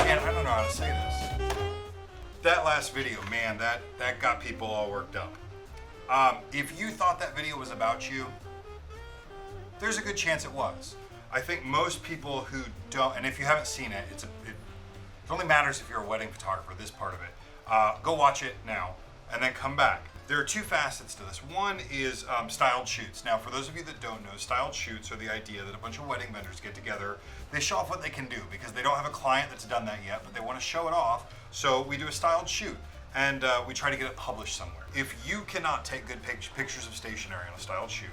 And I don't know how to say this. That last video, man, that got people all worked up. If you thought that video was about you, there's a good chance it was. I think most people who don't, and if you haven't seen it, it only matters if you're a wedding photographer, this part of it. Go watch it now and then come back. There are two facets to this. One is styled shoots. Now, for those of you that don't know, styled shoots are the idea that a bunch of wedding vendors get together. They show off what they can do because they don't have a client that's done that yet, but they want to show it off. So we do a styled shoot and we try to get it published somewhere. If you cannot take good pictures of stationery on a styled shoot,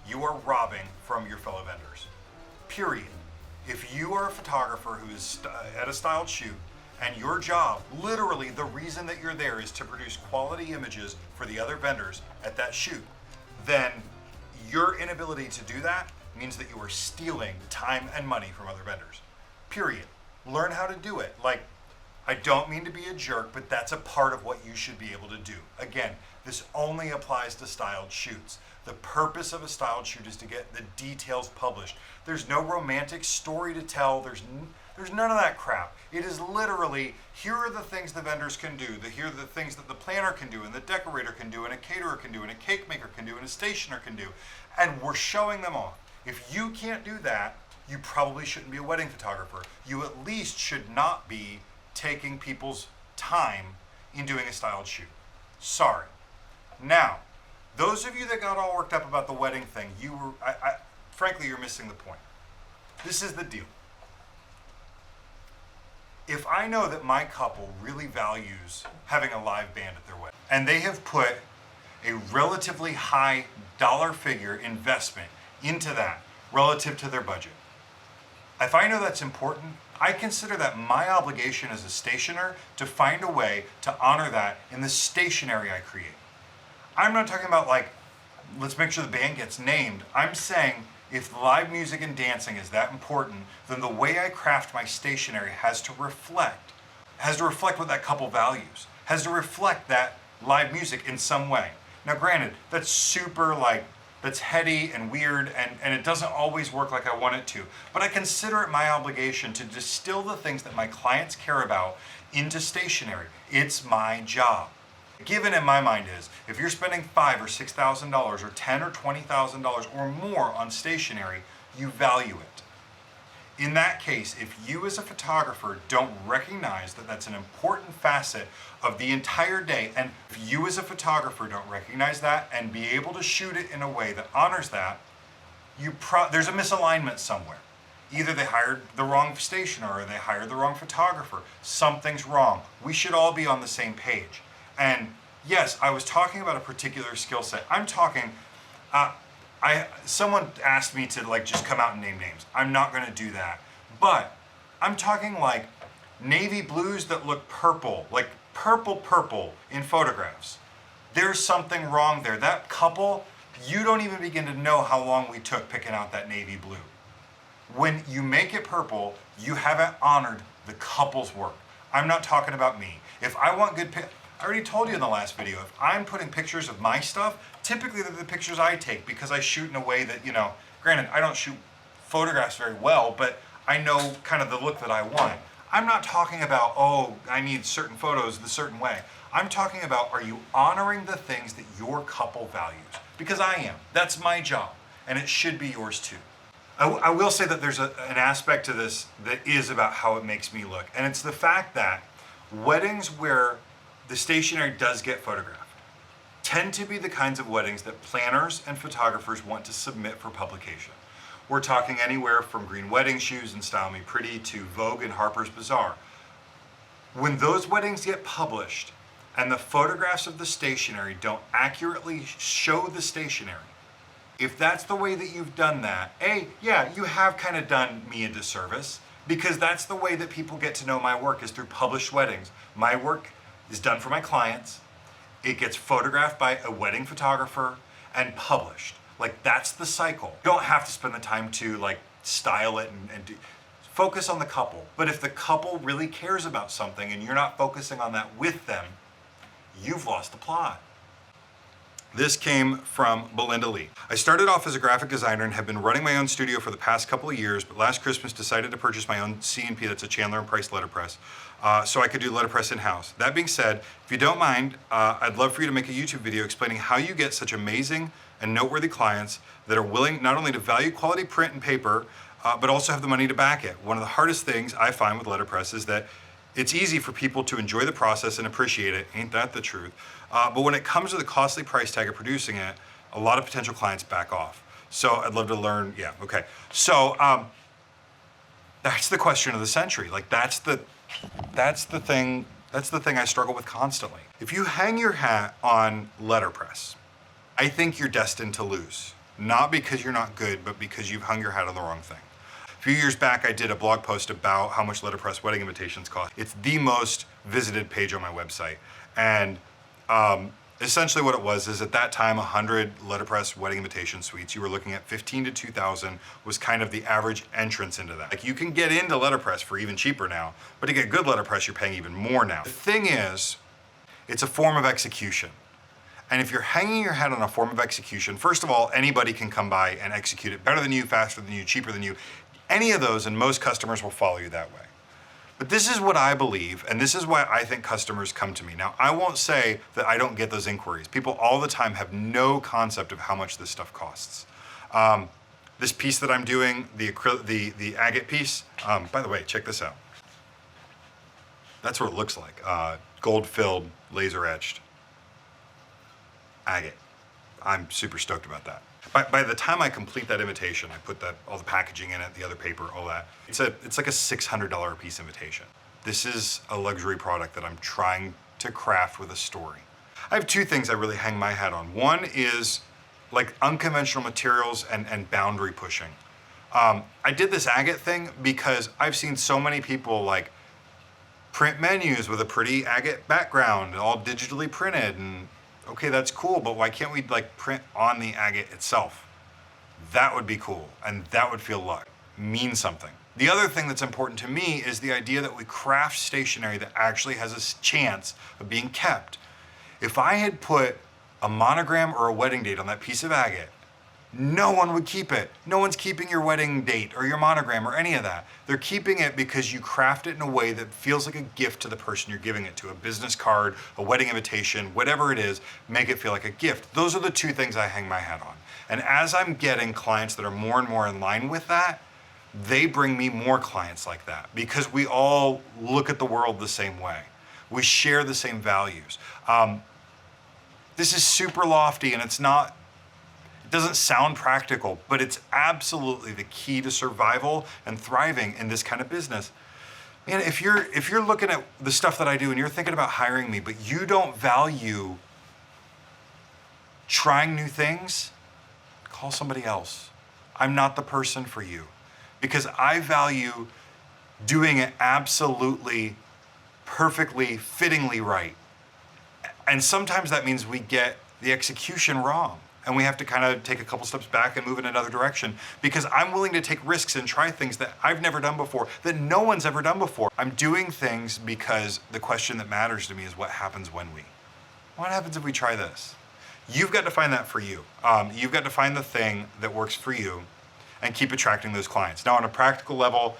you are robbing from your fellow vendors. Period. If you are a photographer who is at a styled shoot and your job, literally the reason that you're there is to produce quality images for the other vendors at that shoot, then your inability to do that means that you are stealing time and money from other vendors. Period. Learn how to do it. Like, I don't mean to be a jerk, but that's a part of what you should be able to do. Again, this only applies to styled shoots. The purpose of a styled shoot is to get the details published. There's no romantic story to tell. There's none of that crap. It is literally, here are the things the vendors can do. Here are the things that the planner can do, and the decorator can do, and a caterer can do, and a cake maker can do, and a stationer can do. And we're showing them off. If you can't do that, you probably shouldn't be a wedding photographer. You at least should not be taking people's time in doing a styled shoot. Sorry. Now, those of you that got all worked up about the wedding thing, frankly, you're missing the point. This is the deal. If I know that my couple really values having a live band at their wedding, and they have put a relatively high dollar figure investment into that relative to their budget, if I know that's important, I consider that my obligation as a stationer to find a way to honor that in the stationery I create. I'm not talking about like, let's make sure the band gets named. I'm saying if live music and dancing is that important, then the way I craft my stationery has to reflect what that couple values, has to reflect that live music in some way. Now granted, that's super that's heady and weird and it doesn't always work like I want it to, but I consider it my obligation to distill the things that my clients care about into stationery. It's my job. Given in my mind is, if you're spending $5,000 or $6,000 or $10,000 or $20,000 or more on stationery, you value it. In that case, if you as a photographer don't recognize that that's an important facet of the entire day, and if you as a photographer don't recognize that and be able to shoot it in a way that honors that, there's a misalignment somewhere. Either they hired the wrong stationer or they hired the wrong photographer. Something's wrong. We should all be on the same page. And yes, I was talking about a particular skill set. I'm talking, someone asked me to just come out and name names. I'm not gonna do that. But I'm talking like navy blues that look purple, like purple in photographs. There's something wrong there. That couple, you don't even begin to know how long we took picking out that navy blue. When you make it purple, you haven't honored the couple's work. I'm not talking about me. If I want good I already told you in the last video, if I'm putting pictures of my stuff, typically they're the pictures I take because I shoot in a way that, granted, I don't shoot photographs very well, but I know kind of the look that I want. I'm not talking about, oh, I need certain photos the certain way. I'm talking about, are you honoring the things that your couple values? Because I am. That's my job, and it should be yours too. I will say that there's an aspect to this that is about how it makes me look, and it's the fact that weddings where the stationery does get photographed tend to be the kinds of weddings that planners and photographers want to submit for publication. We're talking anywhere from Green Wedding Shoes and Style Me Pretty to Vogue and Harper's Bazaar. When those weddings get published and the photographs of the stationery don't accurately show the stationery, if that's the way that you've done that, yeah, you have kind of done me a disservice, because that's the way that people get to know my work is through published weddings. My work is done for my clients, it gets photographed by a wedding photographer and published. That's the cycle. You don't have to spend the time to style it and focus on the couple. But if the couple really cares about something and you're not focusing on that with them, you've lost the plot. This came from Belinda Lee. I started off as a graphic designer and have been running my own studio for the past couple of years, but last Christmas decided to purchase my own C&P, that's a Chandler and Price letterpress, so I could do letterpress in-house. That being said, if you don't mind, I'd love for you to make a YouTube video explaining how you get such amazing and noteworthy clients that are willing not only to value quality print and paper, but also have the money to back it. One of the hardest things I find with letterpress is that it's easy for people to enjoy the process and appreciate it. Ain't that the truth? But when it comes to the costly price tag of producing it, a lot of potential clients back off. So I'd love to learn, yeah, okay. So that's the question of the century. Like that's the thing I struggle with constantly. If you hang your hat on letterpress, I think you're destined to lose. Not because you're not good, but because you've hung your hat on the wrong thing. A few years back, I did a blog post about how much letterpress wedding invitations cost. It's the most visited page on my website. And essentially what it was is at that time, 100 letterpress wedding invitation suites, you were looking at 15 to 2,000 was kind of the average entrance into that. Like you can get into letterpress for even cheaper now, but to get good letterpress, you're paying even more now. The thing is, it's a form of execution. And if you're hanging your hat on a form of execution, first of all, anybody can come by and execute it better than you, faster than you, cheaper than you. Any of those, and most customers will follow you that way. But this is what I believe, and this is why I think customers come to me. Now, I won't say that I don't get those inquiries. People all the time have no concept of how much this stuff costs. This piece that I'm doing, the agate piece, by the way, check this out. That's what it looks like. Gold-filled, laser-etched agate. I'm super stoked about that. By the time I complete that invitation, I put all the packaging in it, the other paper, all that. It's like a $600 a piece invitation. This is a luxury product that I'm trying to craft with a story. I have two things I really hang my hat on. One is like unconventional materials and boundary pushing. I did this agate thing because I've seen so many people like print menus with a pretty agate background, all digitally printed, and okay, that's cool, but why can't we like print on the agate itself? That would be cool, and that would mean something. The other thing that's important to me is the idea that we craft stationery that actually has a chance of being kept. If I had put a monogram or a wedding date on that piece of agate, no one would keep it. No one's keeping your wedding date or your monogram or any of that. They're keeping it because you craft it in a way that feels like a gift to the person you're giving it to. A business card, a wedding invitation, whatever it is, make it feel like a gift. Those are the two things I hang my hat on. And as I'm getting clients that are more and more in line with that, they bring me more clients like that because we all look at the world the same way. We share the same values. This is super lofty and it doesn't sound practical, but it's absolutely the key to survival and thriving in this kind of business. Man, if you're looking at the stuff that I do and you're thinking about hiring me, but you don't value trying new things, call somebody else. I'm not the person for you because I value doing it absolutely, perfectly, fittingly right. And sometimes that means we get the execution wrong. And we have to kind of take a couple steps back and move in another direction because I'm willing to take risks and try things that I've never done before, that no one's ever done before. I'm doing things because the question that matters to me is what happens when we? What happens if we try this? You've got to find that for you. You've got to find the thing that works for you and keep attracting those clients. Now, on a practical level,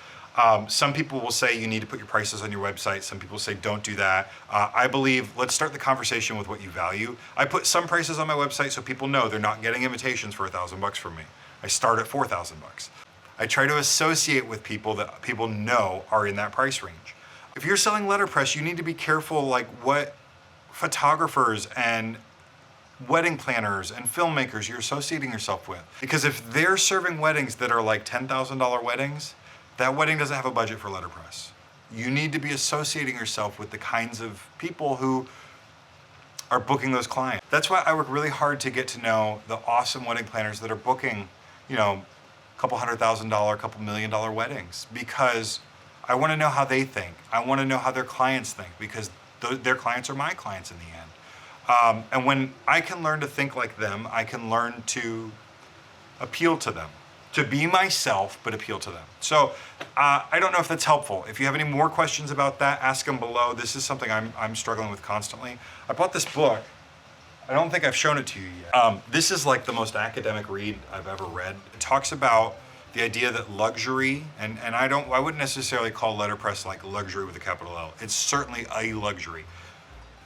some people will say you need to put your prices on your website. Some people say don't do that. I believe let's start the conversation with what you value. I put some prices on my website so people know they're not getting invitations for $1,000 from me. I start at $4,000. I try to associate with people that people know are in that price range. If you're selling letterpress, you need to be careful like what photographers and wedding planners and filmmakers you're associating yourself with. Because if they're serving weddings that are like $10,000 weddings, that wedding doesn't have a budget for letterpress. You need to be associating yourself with the kinds of people who are booking those clients. That's why I work really hard to get to know the awesome wedding planners that are booking, a couple $100,000, couple $1 million weddings, because I want to know how they think. I want to know how their clients think because their clients are my clients in the end. And when I can learn to think like them, I can learn to appeal to them. To be myself, but appeal to them. So I don't know if that's helpful. If you have any more questions about that, ask them below. This is something I'm struggling with constantly. I bought this book. I don't think I've shown it to you yet. This is like the most academic read I've ever read. It talks about the idea that luxury, and I wouldn't necessarily call letterpress like luxury with a capital L. It's certainly a luxury.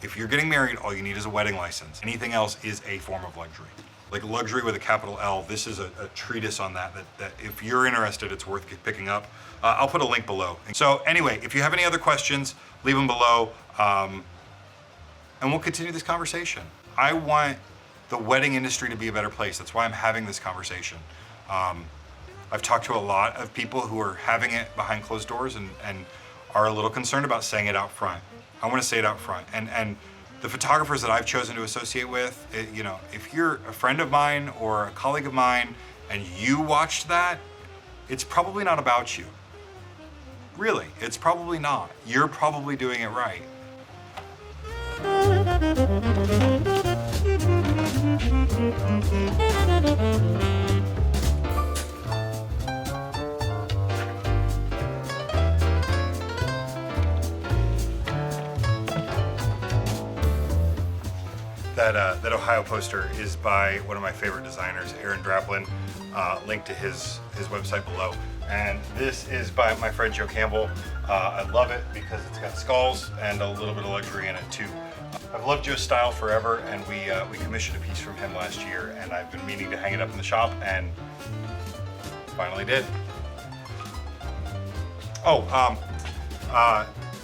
If you're getting married, all you need is a wedding license. Anything else is a form of luxury. Like luxury with a capital L, this is a treatise on that if you're interested, it's worth picking up. I'll put a link below. So anyway, if you have any other questions, leave them below, and we'll continue this conversation. I want the wedding industry to be a better place. That's why I'm having this conversation. I've talked to a lot of people who are having it behind closed doors and are a little concerned about saying it out front. I want to say it out front. And the photographers that I've chosen to associate with, if you're a friend of mine or a colleague of mine and you watched that, it's probably not about you. Really, it's probably not. You're probably doing it right. That Ohio poster is by one of my favorite designers, Aaron Draplin. Link to his website below. And this is by my friend Joe Campbell. I love it because it's got skulls and a little bit of luxury in it too. I've loved Joe's style forever, and we commissioned a piece from him last year, and I've been meaning to hang it up in the shop, and finally did.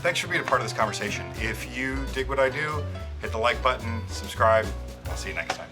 Thanks for being a part of this conversation. If you dig what I do, hit the like button, subscribe. I'll see you next time.